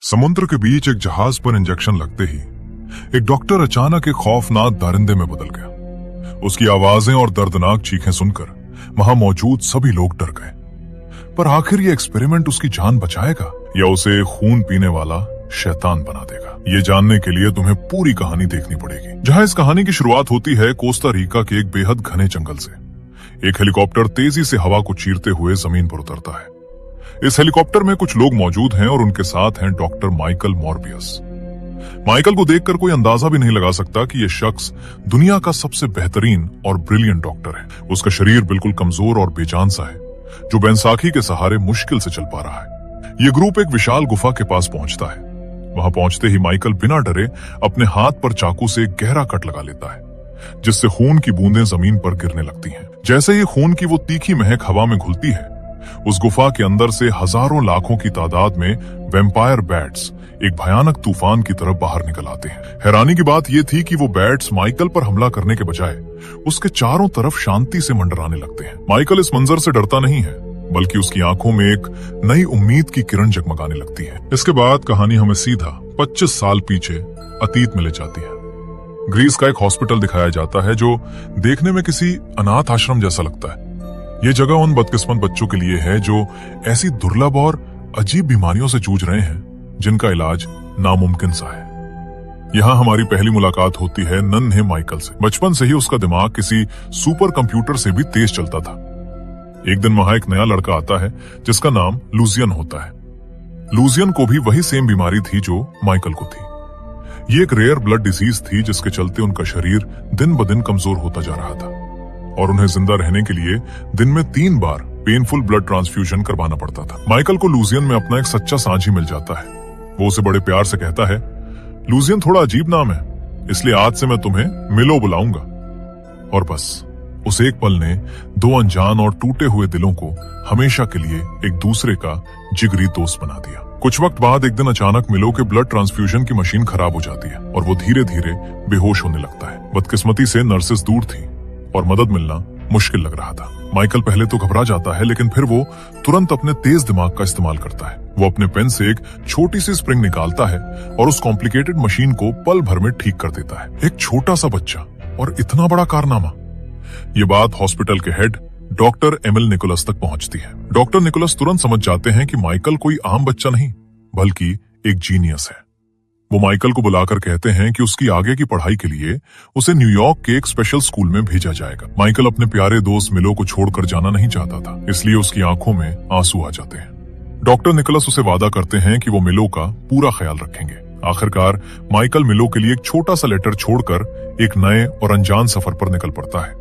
समुद्र के बीच एक जहाज पर इंजेक्शन लगते ही एक डॉक्टर अचानक एक खौफनाक दरिंदे में बदल गया। उसकी आवाजें और दर्दनाक चीखें सुनकर वहां मौजूद सभी लोग डर गए। पर आखिर ये एक्सपेरिमेंट उसकी जान बचाएगा या उसे खून पीने वाला शैतान बना देगा? ये जानने के लिए तुम्हें पूरी कहानी देखनी पड़ेगी। जहां इस कहानी की शुरुआत होती है कोस्टा रिका के एक बेहद घने जंगल से। एक हेलीकॉप्टर तेजी से हवा को चीरते हुए जमीन पर उतरता है। इस हेलीकॉप्टर में कुछ लोग मौजूद हैं और उनके साथ हैं डॉक्टर माइकल मॉर्बियस। माइकल को देखकर कोई अंदाजा भी नहीं लगा सकता कि यह शख्स दुनिया का सबसे बेहतरीन और ब्रिलियंट डॉक्टर है। उसका शरीर बिल्कुल कमजोर और बेजान सा है, जो बैसाखी के सहारे मुश्किल से चल पा रहा है। यह ग्रुप एक विशाल गुफा के पास पहुंचता है। वहां पहुंचते ही माइकल बिना डरे अपने हाथ पर चाकू से एक गहरा कट लगा लेता है, जिससे खून की बूंदें जमीन पर गिरने लगती हैं। जैसे ही खून की वो तीखी महक हवा में घुलती है, उस गुफा के अंदर से हजारों लाखों की तादाद में वैम्पायर बैट्स एक भयानक तूफान की तरफ बाहर निकल आते हैं। हैरानी की बात यह थी कि वो बैट्स माइकल पर हमला करने के बजाय उसके चारों तरफ शांति से मंडराने लगते हैं। माइकल इस मंजर से डरता नहीं है, बल्कि उसकी आंखों में एक नई उम्मीद की किरण जगमगाने लगती है। इसके बाद कहानी हमें सीधा 25 साल पीछे अतीत में ले जाती है। ग्रीस का एक हॉस्पिटल दिखाया जाता है जो देखने में किसी अनाथ आश्रम जैसा लगता है। ये जगह उन बदकिस्मत बच्चों के लिए है जो ऐसी दुर्लभ और अजीब बीमारियों से जूझ रहे हैं जिनका इलाज नामुमकिन सा है। यहाँ हमारी पहली मुलाकात होती है नन्हे माइकल से। बचपन से ही उसका दिमाग किसी सुपर कंप्यूटर से भी तेज चलता था। एक दिन वहां एक नया लड़का आता है जिसका नाम लूजियन होता है। लूजियन को भी वही सेम बीमारी थी जो माइकल को थी। ये एक रेयर ब्लड डिजीज थी जिसके चलते उनका शरीर दिन ब दिन कमजोर होता जा रहा था और उन्हें जिंदा रहने के लिए दिन में 3 बार पेनफुल ब्लड ट्रांसफ्यूजन करवाना पड़ता था। माइकल को लूजियन में अपना एक सच्चा साझी मिल जाता है। वो उसे बड़े प्यार से कहता है, लूजियन थोड़ा अजीब नाम है, इसलिए आज से मैं तुम्हें मिलो बुलाऊंगा। और बस उस एक पल ने 2 अनजान और टूटे हुए दिलों को हमेशा के लिए एक दूसरे का जिगरी दोस्त बना दिया। कुछ वक्त बाद एक दिन अचानक मिलो के ब्लड ट्रांसफ्यूजन की मशीन खराब हो जाती है और वो धीरे धीरे बेहोश होने लगता है। बदकिस्मती से नर्सेस दूर थी और मदद मिलना मुश्किल लग रहा था। माइकल पहले तो घबरा जाता है, लेकिन फिर वो तुरंत अपने तेज दिमाग का इस्तेमाल करता है। वो अपने पेन से एक छोटी सी स्प्रिंग निकालता है और उस कॉम्प्लिकेटेड मशीन को पल भर में ठीक कर देता है। एक छोटा सा बच्चा और इतना बड़ा कारनामा। ये बात हॉस्पिटल के हेड डॉक्टर एमिल निकोलस तक पहुंचती है। डॉक्टर निकोलस तुरंत समझ जाते हैं कि माइकल कोई आम बच्चा नहीं, बल्कि एक जीनियस है। वो माइकल को बुलाकर कहते हैं कि उसकी आगे की पढ़ाई के लिए उसे न्यूयॉर्क के एक स्पेशल स्कूल में भेजा जाएगा। माइकल अपने प्यारे दोस्त मिलो को छोड़कर जाना नहीं चाहता था, इसलिए उसकी आंखों में आंसू आ जाते हैं। डॉक्टर निकोलस उसे वादा करते हैं कि वो मिलो का पूरा ख्याल रखेंगे। आखिरकार माइकल मिलो के लिए एक छोटा सा लेटर छोड़कर एक नए और अनजान सफर पर निकल पड़ता है,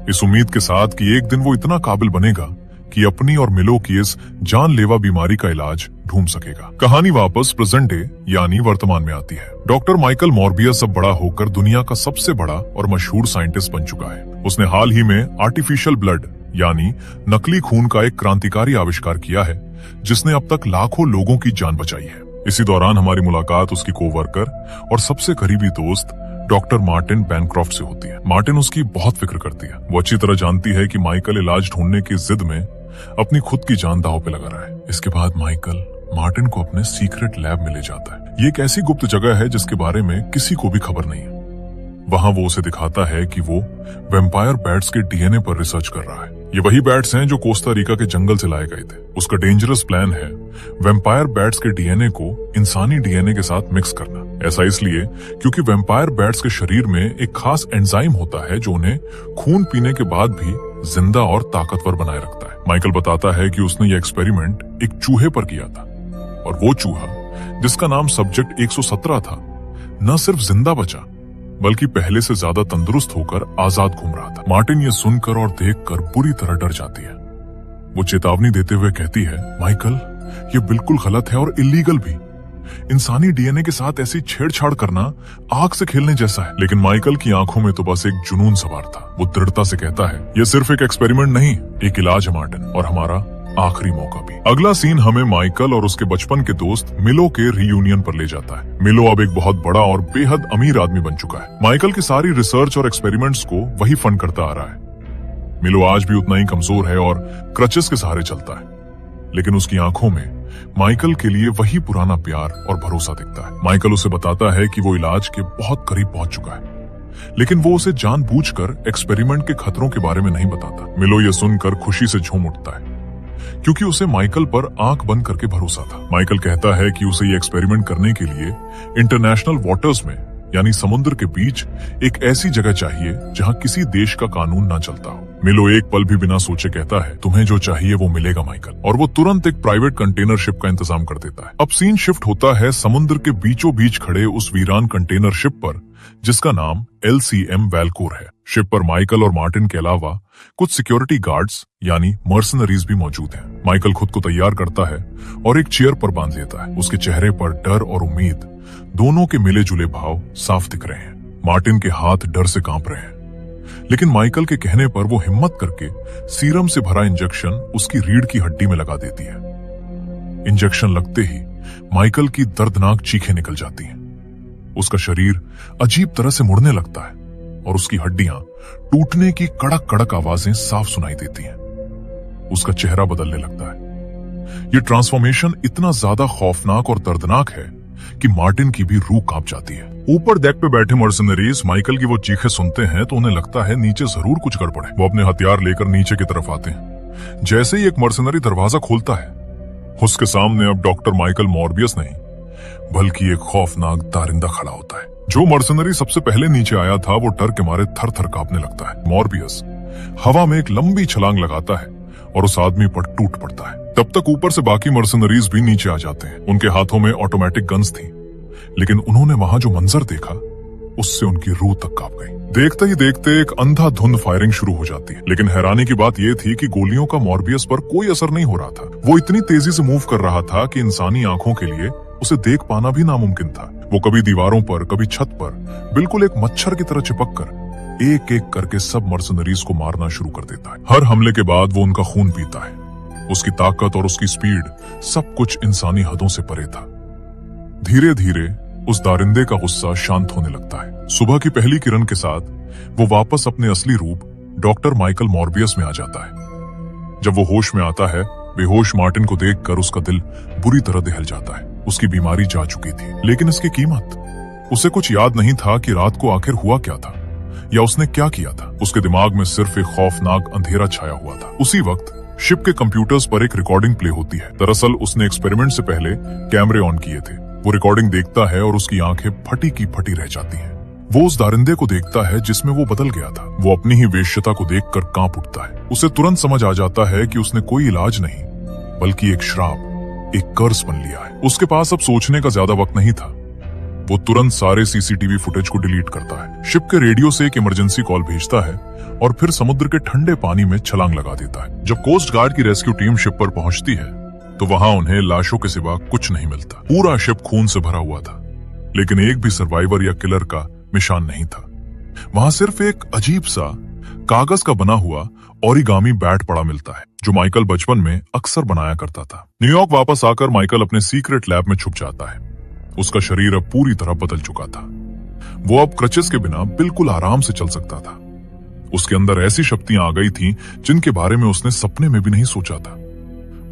इस उम्मीद के साथ कि एक दिन वो इतना काबिल बनेगा कि अपनी और मिलो की इस जानलेवा बीमारी का इलाज ढूंढ सकेगा। कहानी वापस प्रेजेंट डे यानी वर्तमान में आती है। डॉक्टर माइकल मॉर्बियस अब बड़ा होकर दुनिया का सबसे बड़ा और मशहूर साइंटिस्ट बन चुका है। उसने हाल ही में आर्टिफिशियल ब्लड यानी नकली खून का एक क्रांतिकारी आविष्कार किया है, जिसने अब तक लाखों लोगों की जान बचाई है। इसी दौरान हमारी मुलाकात उसकी कोवर्कर और सबसे करीबी दोस्त डॉक्टर मार्टिन बैनक्रॉफ्ट से होती है। मार्टिन उसकी बहुत फिक्र करती है। वो अच्छी तरह जानती है कि माइकल इलाज ढूंढने की जिद में अपनी खुद की जान दांव पे लगा रहा है। इसके बाद माइकल मार्टिन को अपने सीक्रेट लैब में ले जाता है। ये एक ऐसी गुप्त जगह है जिसके बारे में किसी को भी खबर नहीं है। वहां वो उसे दिखाता है कि वो वैम्पायर बैट्स के डीएनए पर रिसर्च कर रहा है। ये वही बैट्स हैं जो कोस्टा रिका के जंगल से लाए गए थे। उसका डेंजरस प्लान है वैम्पायर बैट्स के डीएनए को इंसानी डीएनए के साथ मिक्स करना। ऐसा इसलिए क्योंकि वैम्पायर बैट्स के शरीर में एक खास एंजाइम होता है जो उन्हें खून पीने के बाद भी जिंदा और ताकतवर बनाए रखता है। माइकल बताता है कि उसने यह एक्सपेरिमेंट एक चूहे पर किया था और वो चूहा, जिसका नाम सब्जेक्ट 117 था, न सिर्फ जिंदा बचा बल्कि पहले से ज्यादा तंदुरुस्त होकर आजाद घूम रहा था। मार्टिन ये सुनकर और देखकर बुरी तरह डर जाती है। वो चेतावनी देते हुए कहती है, माइकल, ये बिल्कुल गलत है और इलीगल भी। इंसानी डीएनए के साथ ऐसी छेड़छाड़ करना आग से खेलने जैसा है। लेकिन माइकल की आंखों में तो बस एक जुनून सवार था। वो दृढ़ता से कहता है, ये सिर्फ एक एक्सपेरिमेंट नहीं, एक इलाज है मार्टिन, और हमारा आखिरी मौका भी। अगला सीन हमें माइकल और उसके बचपन के दोस्त मिलो के रियूनियन पर ले जाता है। मिलो अब एक बहुत बड़ा और बेहद अमीर आदमी बन चुका है। माइकल की सारी रिसर्च और एक्सपेरिमेंट्स को वही फंड करता आ रहा है। मिलो आज भी उतना ही कमजोर है और क्रचेस के सहारे चलता है, लेकिन उसकी आंखों में माइकल के लिए वही पुराना प्यार और भरोसा दिखता है। माइकल उसे बताता है कि वो इलाज के बहुत करीब पहुंच चुका है, लेकिन वो उसे जानबूझकर एक्सपेरिमेंट के खतरों के बारे में नहीं बताता। मिलो ये सुनकर खुशी से झूम उठता है, क्योंकि उसे माइकल पर आंख बंद करके भरोसा था। माइकल कहता है कि उसे ये एक्सपेरिमेंट करने के लिए इंटरनेशनल वाटर्स में, यानी समुद्र के बीच, एक ऐसी जगह चाहिए जहां किसी देश का कानून ना चलता हो। मिलो एक पल भी बिना सोचे कहता है, तुम्हें जो चाहिए वो मिलेगा माइकल, और वो तुरंत एक प्राइवेट कंटेनर शिप का इंतजाम कर देता है। अब सीन शिफ्ट होता है समुद्र के बीचों बीच खड़े उस वीरान कंटेनर शिप पर, जिसका नाम LCM वैल्कोर है। शिप पर माइकल और मार्टिन के अलावा कुछ सिक्योरिटी गार्ड्स यानी मर्सनरीज भी मौजूद हैं। माइकल खुद को तैयार करता है और एक चेयर पर बांध लेता है। उसके चेहरे पर डर और उम्मीद दोनों के मिले जुले भाव साफ दिख रहे हैं। मार्टिन के हाथ डर से कांप रहे हैं, लेकिन माइकल के कहने पर वो हिम्मत करके सीरम से भरा इंजेक्शन उसकी रीढ़ की हड्डी में लगा देती है। इंजेक्शन लगते ही माइकल की दर्दनाक चीखें निकल जाती हैं। उसका शरीर अजीब तरह से मुड़ने लगता है और उसकी हड्डियां टूटने की कड़क कड़क आवाजें साफ सुनाई देती हैं। उसका चेहरा बदलने लगता है। ये ट्रांसफॉर्मेशन इतना ज्यादा खौफनाक और दर्दनाक है कि मार्टिन की भी रूह कांप जाती है। ऊपर डेक पे बैठे मर्सनरीज माइकल की वो चीखें सुनते हैं तो उन्हें लगता है नीचे जरूर कुछ गड़बड़ है। वो अपने हथियार लेकर नीचे की तरफ आते हैं। जैसे ही एक मर्सनरी दरवाजा खोलता है, उसके सामने अब डॉक्टर माइकल मॉर्बियस नहीं, बल्कि एक खौफनाक दारिंदा खड़ा होता है। जो मर्सनरी सबसे पहले नीचे आया था वो डर के मारे थर थर कांपने लगता है। मॉर्बियस हवा में एक लंबी छलांग लगाता है और उस आदमी पर टूट पड़ता है। तब तक ऊपर से बाकी मर्सनरीज भी नीचे आ जाते हैं। उनके हाथों में ऑटोमेटिक गन्स थी, लेकिन उन्होंने वहां जो मंजर देखा उससे उनकी रूह तक कांप गई। देखते ही देखते एक अंधाधुंध फायरिंग शुरू हो जाती है, लेकिन हैरानी की बात यह थी कि गोलियों का मॉर्बियस पर कोई असर नहीं हो रहा था। वो इतनी तेजी से मूव कर रहा था कि इंसानी आंखों के लिए उसे देख पाना भी नामुमकिन था। वो कभी दीवारों पर, कभी छत पर, बिल्कुल एक मच्छर की तरह चिपक कर एक एक करके सब मर्सनरीज को मारना शुरू कर देता है। हर हमले के बाद वो उनका खून पीता है। उसकी ताकत और उसकी स्पीड सब कुछ इंसानी हदों से परे था। धीरे धीरे उस दारिंदे का गुस्सा शांत होने लगता है। सुबह की पहली किरण के साथ वो वापस अपने असली रूप डॉक्टर माइकल मॉर्बियस में आ जाता है। जब वो होश में आता है, बेहोश मार्टिन को देखकर उसका दिल बुरी तरह दहल जाता है। उसकी बीमारी जा चुकी थी, लेकिन इसकी कीमत? उसे कुछ याद नहीं था कि रात को आखिर हुआ क्या था या उसने क्या किया था। उसके दिमाग में सिर्फ एक खौफनाक अंधेरा छाया हुआ था। उसी वक्त शिप के कंप्यूटर्स पर एक रिकॉर्डिंग प्ले होती है। दरअसल उसने एक्सपेरिमेंट से पहले कैमरे ऑन किए थे। वो रिकॉर्डिंग देखता है और उसकी आंखें फटी की फटी रह जाती हैं। वो उस दारिंदे को देखता है जिसमें वो बदल गया था। वो अपनी ही वेश्यता को देखकर कांप उठता है। उसे तुरंत समझ आ जाता है कि उसने कोई इलाज नहीं, बल्कि एक श्राप, एक कर्स बन लिया है। उसके पास अब सोचने का ज्यादा वक्त नहीं था। वो तुरंत सारे सीसीटीवी फुटेज को डिलीट करता है, शिप के रेडियो से एक इमरजेंसी कॉल भेजता है और फिर समुद्र के ठंडे पानी में छलांग लगा देता है। जब कोस्ट गार्ड की रेस्क्यू टीम शिप पर पहुंचती है तो वहां उन्हें लाशों के सिवा कुछ नहीं मिलता। पूरा शिप खून से भरा हुआ था, लेकिन एक भी सर्वाइवर या किलर का निशान नहीं था। वहां सिर्फ एक अजीब सा कागज का बना हुआ ओरिगामी बैट पड़ा मिलता है, जो माइकल बचपन में अक्सर बनाया करता था। न्यूयॉर्क वापस आकर माइकल अपने सीक्रेट लैब में छुप जाता है। उसका शरीर अब पूरी तरह बदल चुका था। वो अब क्रचेस के बिना बिल्कुल आराम से चल सकता था। उसके अंदर ऐसी शक्तियां आ गई थीं जिनके बारे में उसने सपने में भी नहीं सोचा था।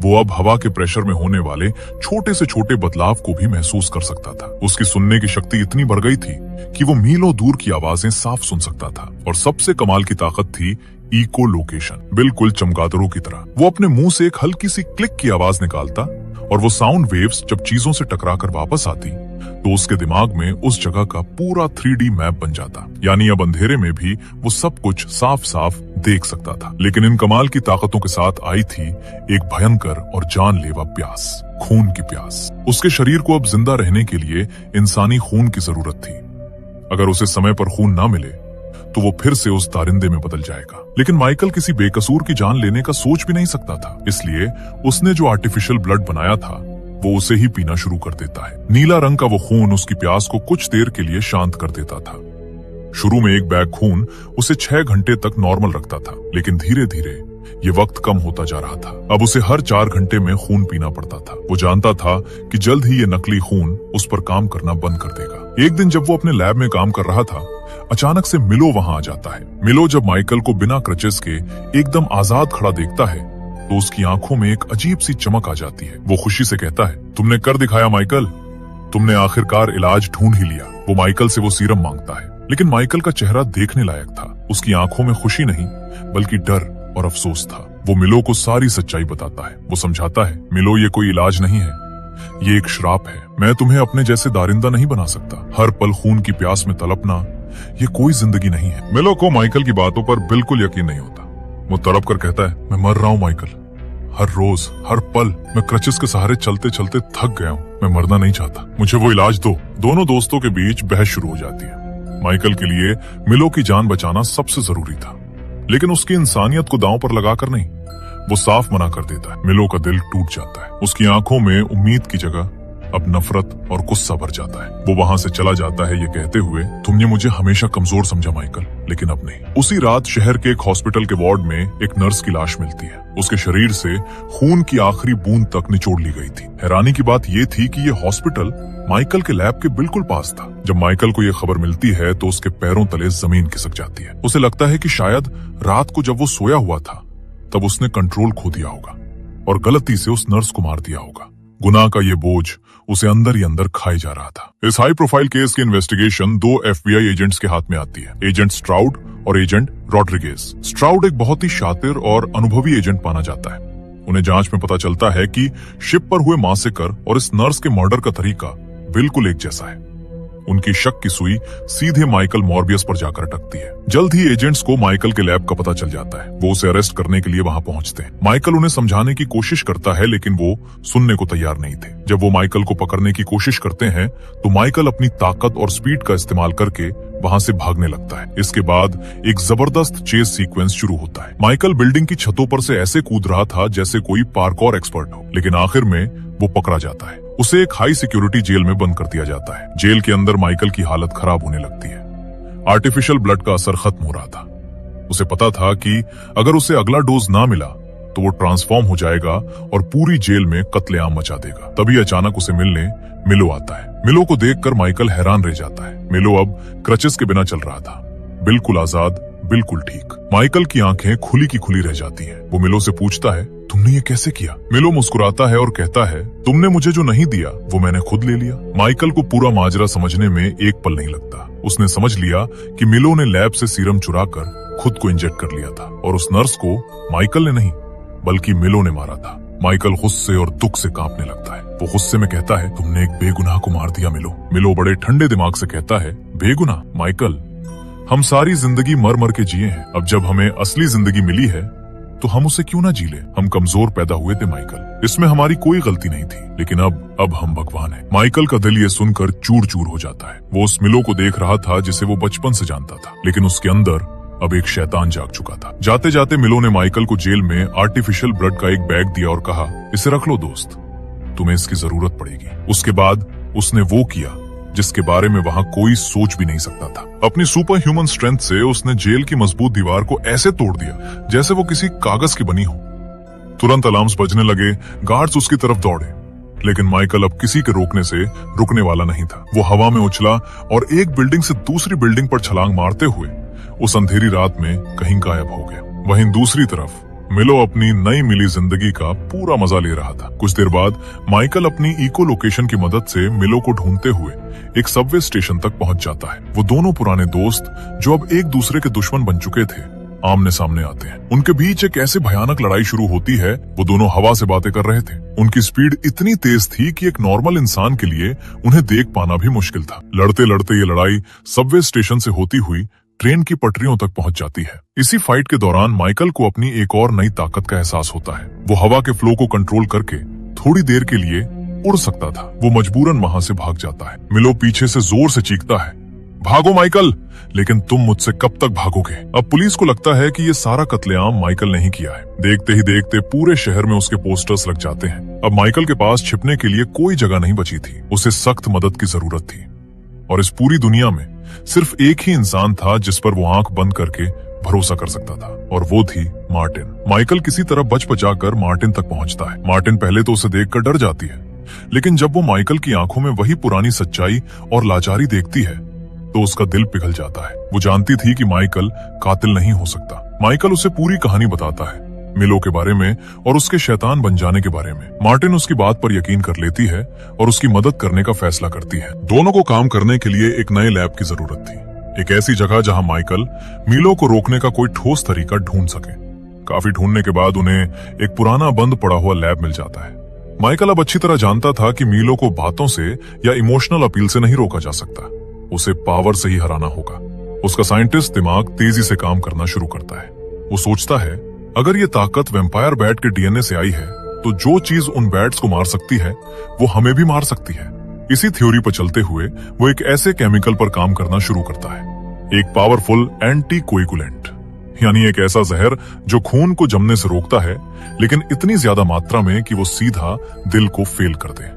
वो अब हवा के प्रेशर में होने वाले छोटे से छोटे बदलाव को भी महसूस कर सकता था। उसकी सुनने की शक्ति इतनी बढ़ गई थी कि वो मीलों दूर की आवाजें साफ सुन सकता था। और सबसे कमाल की ताकत थी इको लोकेशन, बिल्कुल चमगादड़ों की तरह। वो अपने मुंह से एक हल्की सी क्लिक की आवाज निकालता और वो साउंड वेव्स जब चीजों से टकराकर वापस आती तो उसके दिमाग में उस जगह का पूरा 3D मैप बन जाता। यानी अब अंधेरे में भी वो सब कुछ साफ साफ देख सकता था। लेकिन इन कमाल की ताकतों के साथ आई थी एक भयंकर और जानलेवा प्यास, खून की प्यास। उसके शरीर को अब जिंदा रहने के लिए इंसानी खून की जरूरत थी। अगर उसे समय पर खून ना मिले तो वो फिर से उस दारिंदे में बदल जाएगा। लेकिन माइकल किसी बेकसूर की जान लेने का सोच भी नहीं सकता था, इसलिए उसने जो आर्टिफिशियल ब्लड बनाया था वो उसे ही पीना शुरू कर देता है। नीला रंग का वो खून उसकी प्यास को कुछ देर के लिए शांत कर देता था। शुरू में एक बैग खून उसे 6 घंटे तक नॉर्मल रखता था, लेकिन धीरे धीरे ये वक्त कम होता जा रहा था। अब उसे हर 4 घंटे में खून पीना पड़ता था। वो जानता था कि जल्द ही ये नकली खून उस पर काम करना बंद कर देगा। एक दिन जब वो अपने लैब में काम कर रहा था, अचानक से मिलो वहां आ जाता है। मिलो जब माइकल को बिना क्रचेस के एकदम आजाद खड़ा देखता है तो उसकी आंखों में एक अजीब सी चमक आ जाती है। वो खुशी से कहता है, तुमने कर दिखाया माइकल, तुमने आखिरकार इलाज ढूंढ ही लिया। वो माइकल से वो सीरम मांगता है, लेकिन माइकल का चेहरा देखने लायक था। उसकी आंखों में खुशी नहीं बल्कि डर और अफसोस था। वो मिलो को सारी सच्चाई बताता है। वो समझाता है, मिलो ये कोई इलाज नहीं है, ये एक श्राप है। मैं तुम्हें अपने जैसे दारिंदा नहीं बना सकता। हर पल खून की प्यास में तड़पना ये कोई जिंदगी नहीं है। मिलो को माइकल की बातों पर बिल्कुल यकीन नहीं होता। वो तड़प कर कहता है, मैं मर रहा हूँ माइकल, हर रोज हर पल मैं क्रचेस के सहारे चलते चलते थक गया हूँ। मैं मरना नहीं चाहता, मुझे वो इलाज दो। दोनों दोस्तों के बीच बहस शुरू हो जाती है। माइकल के लिए मिलो की जान बचाना सबसे जरूरी था, लेकिन उसकी इंसानियत को दांव पर लगाकर नहीं। वो साफ मना कर देता है। मिलो का दिल टूट जाता है। उसकी आंखों में उम्मीद की जगह अब नफरत और गुस्सा भर जाता है। वो वहां से चला जाता है ये कहते हुए, तुमने मुझे हमेशा कमजोर समझा माइकल, लेकिन अब नहीं। उसी रात शहर के एक हॉस्पिटल के वार्ड में एक नर्स की लाश मिलती है। उसके शरीर से खून की आखिरी बूंद तक निचोड़ ली गई थी। हैरानी की बात ये थी कि ये हॉस्पिटल माइकल के लैब के बिल्कुल पास था। जब माइकल को ये खबर मिलती है तो उसके पैरों तले जमीन खिसक जाती है। उसे लगता है कि शायद रात को जब वो सोया हुआ था तब उसने कंट्रोल खो दिया होगा और गलती से उस नर्स को मार दिया होगा। गुनाह का ये बोझ उसे अंदर ही अंदर खाए जा रहा था। इस हाई प्रोफाइल केस की इन्वेस्टिगेशन 2 FBI एजेंट्स के हाथ में आती है, एजेंट स्ट्राउड और एजेंट रॉड्रिगेज। स्ट्राउड एक बहुत ही शातिर और अनुभवी एजेंट माना जाता है। उन्हें जांच में पता चलता है कि शिप पर हुए मासेकर और इस नर्स के मर्डर का तरीका बिल्कुल एक जैसा है। उनकी शक की सुई सीधे माइकल मॉर्बियस पर जाकर अटकती है। जल्द ही एजेंट्स को माइकल के लैब का पता चल जाता है। वो उसे अरेस्ट करने के लिए वहां पहुंचते हैं। माइकल उन्हें समझाने की कोशिश करता है, लेकिन वो सुनने को तैयार नहीं थे। जब वो माइकल को पकड़ने की कोशिश करते हैं तो माइकल अपनी ताकत और स्पीड का इस्तेमाल करके वहां से भागने लगता है। इसके बाद एक जबरदस्त चेस सीक्वेंस शुरू होता है। माइकल बिल्डिंग की छतों पर से ऐसे कूद रहा था जैसे कोई पार्कोर एक्सपर्ट हो, लेकिन आखिर में वो पकड़ा जाता है। उसे एक हाई सिक्योरिटी जेल में बंद कर दिया जाता है। जेल के अंदर माइकल की हालत खराब होने लगती है। आर्टिफिशियल ब्लड का असर खत्म हो रहा था। उसे पता था कि अगर उसे अगला डोज ना मिला तो वो ट्रांसफॉर्म हो जाएगा और पूरी जेल में कत्लेआम मचा देगा। तभी अचानक उसे मिलने मिलो आता है। मिलो को देखकर माइकल हैरान रह जाता है। मिलो अब क्रचेस के बिना चल रहा था, बिल्कुल आजाद, बिल्कुल ठीक। माइकल की आंखें खुली की खुली रह जाती हैं। वो मिलो से पूछता है, तुमने ये कैसे किया? मिलो मुस्कुराता है और कहता है, तुमने मुझे जो नहीं दिया वो मैंने खुद ले लिया। माइकल को पूरा माजरा समझने में एक पल नहीं लगता। उसने समझ लिया कि मिलो ने लैब से सीरम चुराकर खुद को इंजेक्ट कर लिया था और उस नर्स को माइकल ने नहीं बल्कि मिलो ने मारा था। माइकल गुस्से और दुख से कांपने लगता है। वो गुस्से में कहता है, तुमने एक बेगुनाह को मार दिया मिलो। मिलो बड़े ठंडे दिमाग से कहता है, बेगुनाह? माइकल, हम सारी जिंदगी मर मर के जिए हैं। अब जब हमें असली जिंदगी मिली है तो हम उसे क्यों ना जी ले? हम कमजोर पैदा हुए थे माइकल, इसमें हमारी कोई गलती नहीं थी, लेकिन अब हम भगवान हैं। माइकल का दिल ये सुनकर चूर चूर हो जाता है। वो उस मिलो को देख रहा था जिसे वो बचपन से जानता था, लेकिन उसके अंदर अब एक शैतान जाग चुका था। जाते जाते मिलो ने माइकल को जेल में आर्टिफिशियल ब्लड का एक बैग दिया और कहा, इसे रख लो दोस्त, तुम्हें इसकी जरूरत पड़ेगी। उसके बाद उसने वो किया जिसके बारे में वहां कोई सोच भी नहीं सकता था। अपनी सुपर ह्यूमन स्ट्रेंथ से उसने जेल की मजबूत दीवार को ऐसे तोड़ दिया जैसे वो किसी कागज की बनी हो। तुरंत अलार्म्स बजने लगे, गार्ड्स उसकी तरफ दौड़े, लेकिन माइकल अब किसी के रोकने से रुकने वाला नहीं था। वो हवा में उछला और एक बिल्डिंग से दूसरी बिल्डिंग पर छलांग मारते हुए उस अंधेरी रात में कहीं गायब हो गया। वहीं दूसरी तरफ मिलो अपनी नई मिली जिंदगी का पूरा मजा ले रहा था। कुछ देर बाद माइकल अपनी इको लोकेशन की मदद से मिलो को ढूंढते हुए एक सबवे स्टेशन तक पहुंच जाता है। वो दोनों पुराने दोस्त जो अब एक दूसरे के दुश्मन बन चुके थे आमने सामने आते हैं। उनके बीच एक ऐसे भयानक लड़ाई शुरू होती है। वो दोनों हवा से बातें कर रहे थे। उनकी स्पीड इतनी तेज थी कि एक नॉर्मल इंसान के लिए उन्हें देख पाना भी मुश्किल था। लड़ते लड़ते ये लड़ाई सबवे स्टेशन से होती हुई ट्रेन की पटरियों तक पहुंच जाती है। इसी फाइट के दौरान माइकल को अपनी एक और नई ताकत का एहसास होता है। वो हवा के फ्लो को कंट्रोल करके थोड़ी देर के लिए उड़ सकता था। वो मजबूरन वहां से भाग जाता है। मिलो पीछे से जोर से चीखता है, भागो माइकल, लेकिन तुम मुझसे कब तक भागोगे? अब पुलिस को लगता है कि ये सारा कत्लेआम माइकल ने ही किया है। देखते ही देखते पूरे शहर में उसके पोस्टर्स लग जाते हैं। अब माइकल के पास छिपने के लिए कोई जगह नहीं बची थी। उसे सख्त मदद की जरूरत थी और इस पूरी दुनिया में सिर्फ एक ही इंसान था जिस पर वो आंख बंद करके भरोसा कर सकता था, और वो थी मार्टिन। माइकल किसी तरह बच बचाकर मार्टिन तक पहुंचता है। मार्टिन पहले तो उसे देखकर डर जाती है, लेकिन जब वो माइकल की आंखों में वही पुरानी सच्चाई और लाचारी देखती है तो उसका दिल पिघल जाता है। वो जानती थी कि माइकल कातिल नहीं हो सकता। माइकल उसे पूरी कहानी बताता है मिलो के बारे में और उसके शैतान बन जाने के बारे में। मार्टिन उसकी बात पर यकीन कर लेती है और उसकी मदद करने का फैसला करती है। दोनों को काम करने के लिए एक नए लैब की जरूरत थी, एक ऐसी जगह जहां माइकल मिलो को रोकने का कोई ठोस तरीका ढूंढ सके। काफी ढूंढने के बाद उन्हें एक पुराना बंद पड़ा हुआ लैब मिल जाता है। माइकल अब अच्छी तरह जानता था कि मिलो को बातों से या इमोशनल अपील से नहीं रोका जा सकता, उसे पावर से ही हराना होगा। उसका साइंटिस्ट दिमाग तेजी से काम करना शुरू करता है। वो सोचता है अगर ये ताकत वैम्पायर बैट के डीएनए से आई है तो जो चीज उन बैट्स को मार सकती है वो हमें भी मार सकती है। इसी थ्योरी पर चलते हुए वो एक ऐसे केमिकल पर काम करना शुरू करता है, एक पावरफुल एंटी कोएगुलेंट, यानी एक ऐसा जहर जो खून को जमने से रोकता है लेकिन इतनी ज्यादा मात्रा में कि वो सीधा दिल को फेल कर दे।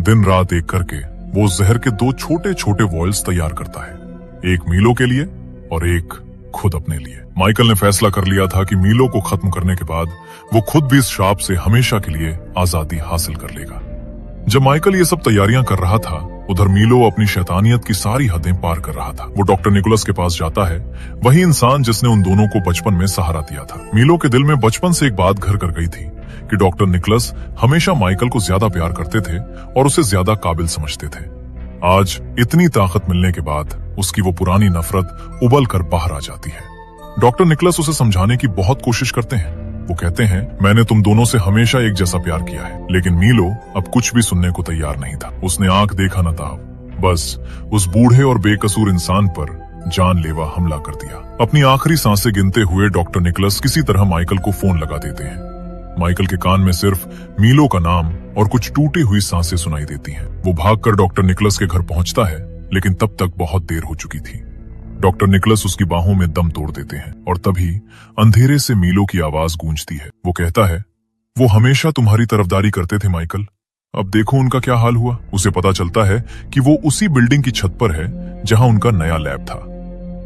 दिन रात एक करके वो उस जहर के 2 छोटे छोटे वॉयल्स तैयार करता है, एक मिलो के लिए और एक खुद अपने लिए। माइकल ने फैसला कर लिया था कि मिलो को खत्म करने के बाद वो खुद भी इस श्राप से हमेशा के लिए आजादी हासिल कर लेगा। जब माइकल ये सब तैयारियां कर रहा था, उधर मिलो अपनी शैतानियत की सारी हदें पार कर रहा था। वो डॉक्टर निकोलस के पास जाता है, वही इंसान जिसने उन दोनों को बचपन में सहारा दिया था। मिलो के दिल में बचपन से एक बात घर कर गई थी कि डॉक्टर निकोलस हमेशा माइकल को ज्यादा प्यार करते थे और उसे ज्यादा काबिल समझते थे। आज इतनी ताकत मिलने के बाद उसकी वो पुरानी नफरत उबल कर बाहर आ जाती है। डॉक्टर निकोलस उसे समझाने की बहुत कोशिश करते हैं। वो कहते हैं मैंने तुम दोनों से हमेशा एक जैसा प्यार किया है, लेकिन मिलो अब कुछ भी सुनने को तैयार नहीं था। उसने आंख देखा न था, बस उस बूढ़े और बेकसूर इंसान पर जानलेवा हमला कर दिया। अपनी आखिरी सांसें गिनते हुए डॉक्टर निकोलस किसी तरह माइकल को फोन लगा देते हैं। माइकल के कान में सिर्फ मिलो का नाम और कुछ टूटी हुई सांसें सुनाई देती हैं। वो भागकर डॉक्टर निकोलस के घर पहुंचता है, लेकिन तब तक बहुत देर हो चुकी थी। डॉक्टर निकोलस उसकी बाहों में दम तोड़ देते हैं और तभी अंधेरे से मिलो की आवाज गूंजती है। वो कहता है वो हमेशा तुम्हारी तरफदारी करते थे माइकल, अब देखो उनका क्या हाल हुआ। उसे पता चलता है कि वो उसी बिल्डिंग की छत पर है जहां उनका नया लैब था,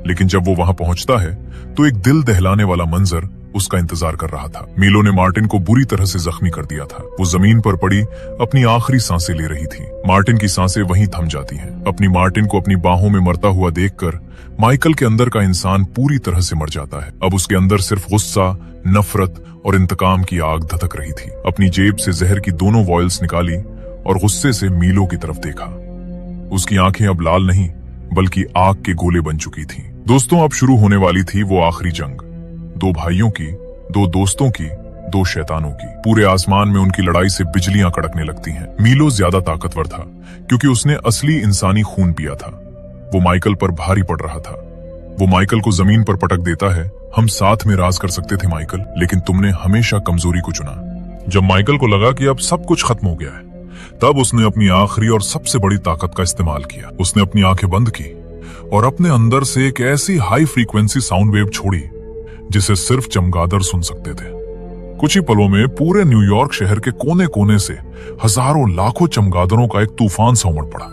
लेकिन जब वो वहां पहुंचता है तो एक दिल दहलाने वाला मंजर उसका इंतजार कर रहा था। मिलो ने मार्टिन को बुरी तरह से जख्मी कर दिया था। वो जमीन पर पड़ी अपनी आखिरी सांसें ले रही थी। मार्टिन की सांसें वहीं थम जाती हैं। अपनी मार्टिन को अपनी बाहों में मरता हुआ देखकर माइकल के अंदर का इंसान पूरी तरह से मर जाता है। अब उसके अंदर सिर्फ गुस्सा, नफरत और इंतकाम की आग धधक रही थी। अपनी जेब से जहर की दोनों वॉयल्स निकाली और गुस्से से मिलो की तरफ देखा। उसकी आंखें अब लाल नहीं बल्कि आग के गोले बन चुकी थीं। दोस्तों, अब शुरू होने वाली थी वो आखिरी जंग, 2 भाइयों की, 2 दोस्तों की, 2 शैतानों की। पूरे आसमान में उनकी लड़ाई से बिजलियां कड़कने लगती हैं। मिलो ज्यादा ताकतवर था क्योंकि उसने असली इंसानी खून पिया था। वो माइकल पर भारी पड़ रहा था। वो माइकल को जमीन पर पटक देता है, हम साथ में राज कर सकते थे माइकल, लेकिन तुमने हमेशा कमजोरी को चुना। जब माइकल को लगा कि अब सब कुछ खत्म हो गया है, तब उसने अपनी आखिरी और सबसे बड़ी ताकत का इस्तेमाल किया। उसने अपनी आंखें बंद की और अपने अंदर से एक ऐसी हाई फ्रीक्वेंसी साउंड वेव छोड़ी जिसे सिर्फ चमगादड़ सुन सकते थे। कुछ ही पलों में पूरे न्यूयॉर्क शहर के कोने कोने से हजारों लाखों चमगादड़ों का एक तूफान सा उमड़ पड़ा।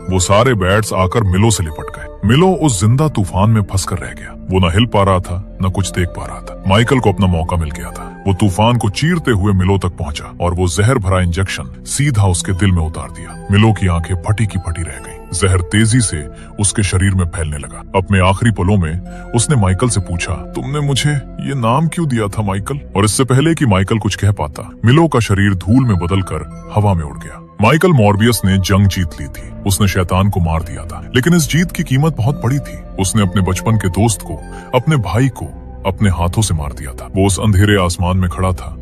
वो सारे बैट्स आकर मिलो से लिपट गए। मिलो उस जिंदा तूफान में फंसकर रह गया। वो न हिल पा रहा था, न कुछ देख पा रहा था। माइकल को अपना मौका मिल गया था। वो तूफान को चीरते हुए मिलो तक पहुंचा और वो जहर भरा इंजेक्शन सीधा उसके दिल में उतार दिया। मिलो की आंखें फटी की फटी रह गईं। जहर तेजी से उसके शरीर में फैलने लगा। अपने आखिरी पलों में उसने माइकल से पूछा, तुमने मुझे ये नाम क्यों दिया था माइकल? और इससे पहले कि माइकल कुछ कह पाता, मिलो का शरीर धूल में बदलकर हवा में उड़ गया। माइकल मॉर्बियस ने जंग जीत ली थी। उसने शैतान को मार दिया था, लेकिन इस जीत की कीमत बहुत बड़ी थी। उसने अपने बचपन के दोस्त को, अपने भाई को अपने हाथों से मार दिया था। वो उस अंधेरे आसमान में खड़ा था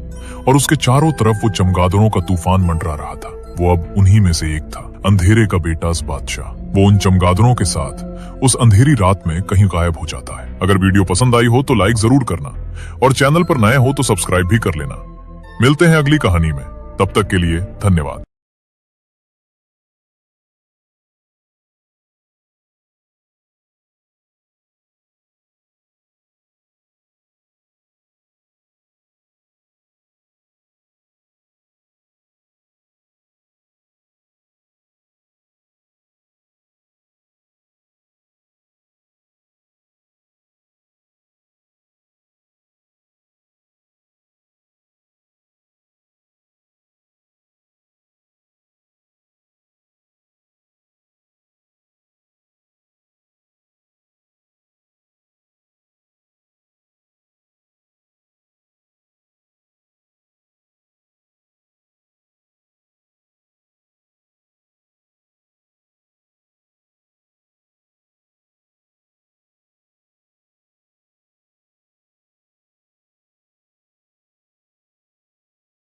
और उसके चारों तरफ वो चमगादड़ों का तूफान मंडरा रहा था। वो अब उन्हीं में से एक था, अंधेरे का बेटाज बादशाह। वो उन चमगादड़ों के साथ उस अंधेरी रात में कहीं गायब हो जाता है। अगर वीडियो पसंद आई हो तो लाइक जरूर करना और चैनल पर नए हो तो सब्सक्राइब भी कर लेना। मिलते हैं अगली कहानी में, तब तक के लिए धन्यवाद।